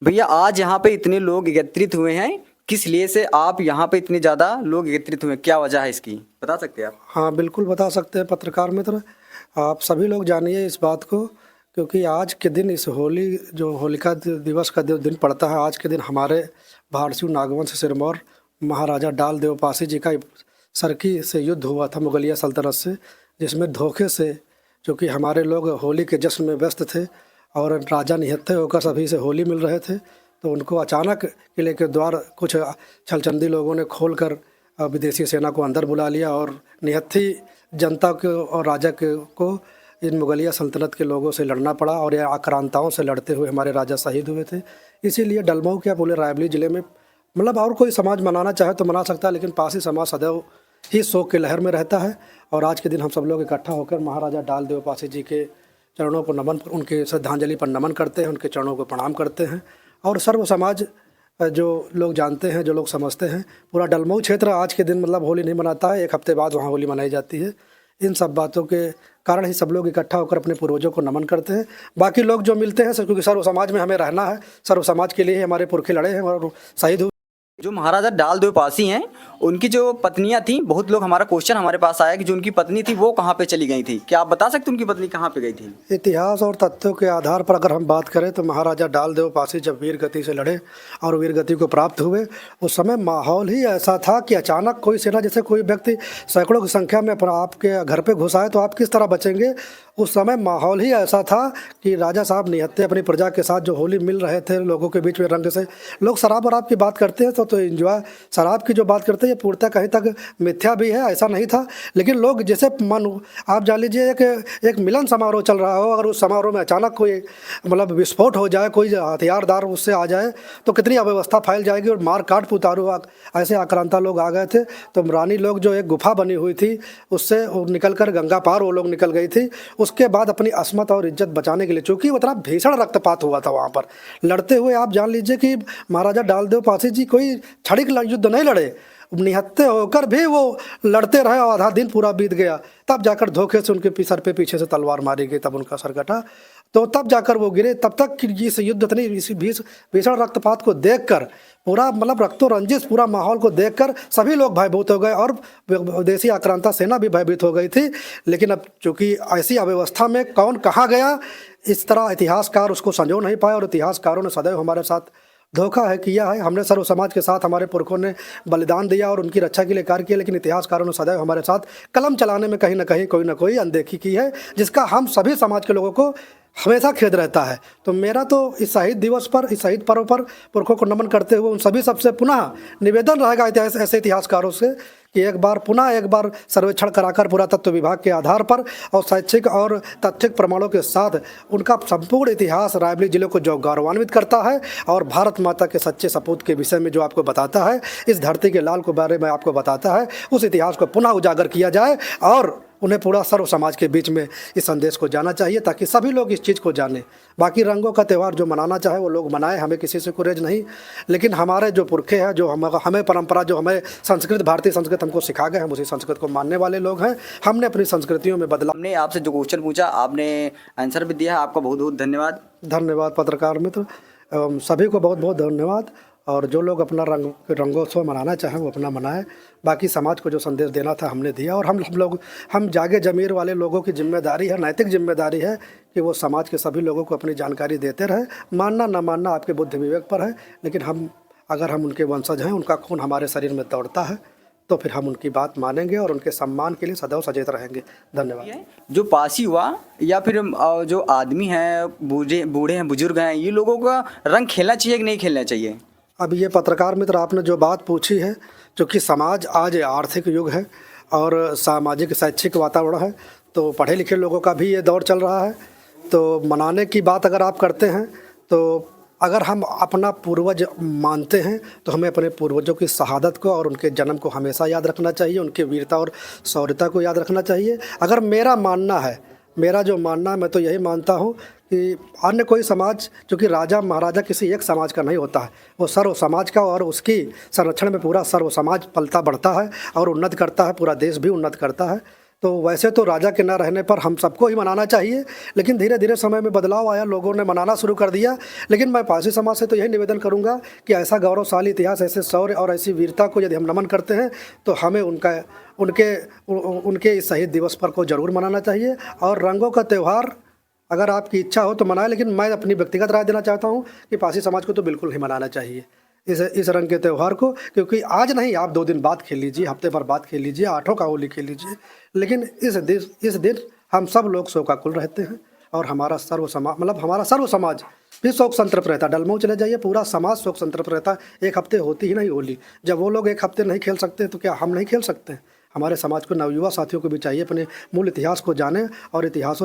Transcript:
भैया आज यहाँ पे इतने लोग एकत्रित हुए हैं, किस लिए से आप यहाँ पे इतने ज़्यादा लोग एकत्रित हुए हैं, क्या वजह है इसकी बता सकते हैं आप? हाँ, बिल्कुल बता सकते हैं पत्रकार मित्र। आप सभी लोग जानिए इस बात को, क्योंकि आज के दिन इस होली जो होलिका दिवस का जो दिन पड़ता है, आज के दिन हमारे भारतीय नागवंश सिरमौर महाराजा डाल देव पासी जी का सरकी से युद्ध हुआ था मुगलिया सल्तनत से, जिसमें धोखे से, क्योंकि हमारे लोग होली के जश्न में व्यस्त थे और राजा निहत्थे होकर सभी से होली मिल रहे थे, तो उनको अचानक किले के द्वार कुछ छलचंदी लोगों ने खोलकर विदेशी सेना को अंदर बुला लिया और निहत्थी जनता को और राजा के को इन मुगलिया सल्तनत के लोगों से लड़ना पड़ा और ये आक्रांताओं से लड़ते हुए हमारे राजा शहीद हुए थे। इसीलिए डलमऊ क्या पूरे रायबरेली ज़िले में, मतलब और कोई समाज मनाना चाहे तो मना सकता है, लेकिन पासी समाज सदैव ही शोक की लहर में रहता है। और आज के दिन हम सब लोग इकट्ठा होकर महाराजा डाल देव पासी जी के चरणों को नमन, उनके श्रद्धांजलि पर नमन करते हैं, उनके चरणों को प्रणाम करते हैं। और सर्व समाज जो लोग जानते हैं, जो लोग समझते हैं, पूरा डलमऊ क्षेत्र आज के दिन मतलब होली नहीं मनाता है, एक हफ्ते बाद वहाँ होली मनाई जाती है। इन सब बातों के कारण ही सब लोग इकट्ठा होकर अपने पूर्वजों को नमन करते हैं। बाकी लोग जो मिलते हैं क्योंकि सर्व समाज में हमें रहना है, सर्व समाज के लिए ही हमारे पुरखे लड़े हैं और शहीद हुए। जो महाराजा डाल देव पासी हैं, उनकी जो पत्नियां थी, बहुत लोग हमारा क्वेश्चन हमारे पास आया कि जो उनकी पत्नी थी वो कहाँ पे चली गई थी, क्या आप बता सकते उनकी पत्नी कहाँ पे गई थी? इतिहास और तथ्यों के आधार पर अगर हम बात करें तो महाराजा डाल देव पासी जब वीर गति से लड़े और वीर गति को प्राप्त हुए, उस समय माहौल ही ऐसा था कि अचानक कोई सेना, जैसे कोई व्यक्ति सैकड़ों की संख्या में अपना आपके घर पे घुस आए तो आप किस तरह बचेंगे। उस समय माहौल ही ऐसा था कि राजा साहब निहत्थे अपनी प्रजा के साथ जो होली मिल रहे थे लोगों के बीच में रंग से। लोग शराब वराब की बात करते हैं तो एंजॉय, शराब की जो बात करते हैं ये पूर्णतः कहीं तक मिथ्या भी है, ऐसा नहीं था। लेकिन लोग जैसे मन, आप जान लीजिए एक मिलन समारोह चल रहा हो, अगर उस समारोह में अचानक कोई मतलब विस्फोट हो जाए, कोई हथियारदार उससे आ जाए तो कितनी अव्यवस्था फैल जाएगी और मार काट पुतारू ऐसे आक्रांता लोग आ गए थे। तो रानी लोग जो एक गुफा बनी हुई थी उससे निकल कर गंगा पार वो लोग निकल गई थी। उसके बाद अपनी अस्मत और इज्जत बचाने के लिए, चूँकि उतना भीषण रक्तपात हुआ था वहाँ पर लड़ते हुए, आप जान लीजिए कि महाराजा डाल देव पासी जी कोई क्षणिक युद्ध नहीं लड़े, निहत्थे होकर भी वो लड़ते रहे और आधा दिन पूरा बीत गया। तब जाकर धोखे से उनके सर पे पीछे से तलवार मारी गई, तब उनका सर कटा, तो तब जाकर वो गिरे। तब तक कि इस युद्ध इतनी इसी भीषण रक्तपात को देखकर, पूरा मतलब रक्तो रंजिश पूरा माहौल को देखकर सभी लोग भयभीत हो गए और विदेशी आक्रांता सेना भी भयभीत हो गई थी। लेकिन अब चूँकि ऐसी अव्यवस्था में कौन कहाँ गया, इस तरह इतिहासकार उसको संजो नहीं पाए और इतिहासकारों ने सदैव हमारे साथ धोखा है किया है। हमने सर्व समाज के साथ, हमारे पुरखों ने बलिदान दिया और उनकी रक्षा के लिए कार्य किया, लेकिन इतिहासकारों ने सदैव हमारे साथ कलम चलाने में कहीं ना कोई अनदेखी की है, जिसका हम सभी समाज के लोगों को हमेशा खेद रहता है। तो मेरा तो इस शहीद दिवस पर, इस शहीद पर्व पर पुरखों को नमन करते हुए उन सभी सबसे पुनः निवेदन रहेगा ऐसे इतिहासकारों से कि एक बार सर्वेक्षण कराकर पुरातत्व विभाग के आधार पर और शैक्षिक और तथ्यिक प्रमाणों के साथ उनका संपूर्ण इतिहास रायबरेली जिले को जो गौरवान्वित करता है और भारत माता के सच्चे सपूत के विषय में जो आपको बताता है, इस धरती के लाल के बारे में आपको बताता है, उस इतिहास को पुनः उजागर किया जाए और उन्हें पूरा सर्व समाज के बीच में इस संदेश को जाना चाहिए ताकि सभी लोग इस चीज़ को जानें। बाकी रंगों का त्यौहार जो मनाना चाहे वो लोग मनाएं, हमें किसी से गुरेज नहीं, लेकिन हमारे जो पुरखे हैं, जो हमें परंपरा, जो हमें संस्कृत, भारतीय संस्कृत हमको सिखा गए, हम उसी संस्कृत को मानने वाले लोग हैं। हमने अपनी संस्कृतियों में बदलाव। हमने आपसे जो क्वेश्चन पूछा आपने आंसर भी दिया, आपका बहुत बहुत धन्यवाद। धन्यवाद पत्रकार मित्र, सभी को बहुत बहुत धन्यवाद। और जो लोग अपना रंगोत्सव मनाना चाहें वो अपना मनाएं। बाकी समाज को जो संदेश देना था हमने दिया और हम जागे जमीर वाले लोगों की जिम्मेदारी है, नैतिक जिम्मेदारी है कि वो समाज के सभी लोगों को अपनी जानकारी देते रहें। मानना ना मानना आपके बुद्धि विवेक पर है, लेकिन अगर हम उनके वंशज हैं, उनका खून हमारे शरीर में दौड़ता है, तो फिर हम उनकी बात मानेंगे और उनके सम्मान के लिए सदैव सचेत रहेंगे। धन्यवाद। जो पासी हुआ या फिर जो आदमी हैं, बूढ़े हैं, बुजुर्ग हैं, ये लोगों का रंग खेलना चाहिए कि नहीं खेलना चाहिए? अब ये पत्रकार मित्र आपने जो बात पूछी है, क्योंकि समाज आज आर्थिक युग है और सामाजिक शैक्षिक वातावरण है, तो पढ़े लिखे लोगों का भी ये दौर चल रहा है। तो मनाने की बात अगर आप करते हैं तो अगर हम अपना पूर्वज मानते हैं तो हमें अपने पूर्वजों की शहादत को और उनके जन्म को हमेशा याद रखना चाहिए, उनकी वीरता और शौर्यता को याद रखना चाहिए। अगर मेरा मानना है, मेरा जो मानना है, मैं तो यही मानता हूँ कि अन्य कोई समाज, क्योंकि राजा महाराजा किसी एक समाज का नहीं होता है, वो सर्व समाज का, और उसकी संरक्षण में पूरा सर्व समाज पलता बढ़ता है और उन्नत करता है, पूरा देश भी उन्नत करता है। तो वैसे तो राजा के न रहने पर हम सबको ही मनाना चाहिए, लेकिन धीरे धीरे समय में बदलाव आया, लोगों ने मनाना शुरू कर दिया। लेकिन मैं पारसी समाज से तो यही निवेदन करूंगा कि ऐसा गौरवशाली इतिहास, ऐसे शौर्य और ऐसी वीरता को यदि हम नमन करते हैं तो हमें उनके इस शहीद दिवस पर को जरूर मनाना चाहिए। और रंगों का त्यौहार अगर आपकी इच्छा हो तो मनाएं, लेकिन मैं अपनी व्यक्तिगत राय देना चाहता हूँ कि पारसी समाज को तो बिल्कुल ही मनाना चाहिए इस रंग के त्यौहार को। क्योंकि आज नहीं, आप 2 दिन बाद खेल लीजिए, हफ्ते भर बाद खेल लीजिए, 8 का होली खेल लीजिए, लेकिन इस दिन हम सब लोग शोकाकुल रहते हैं और हमारा सर्व समाज भी शोक संतृप्त रहता है। डलमऊ चले जाइए, पूरा समाज शोक संतृप्त रहता है। एक हफ्ते होती ही नहीं होली। जब वो लोग एक हफ्ते नहीं खेल सकते तो क्या हम नहीं खेल सकते? हमारे समाज को, नवयुवा साथियों को भी चाहिए अपने मूल इतिहास को जाने और इतिहासों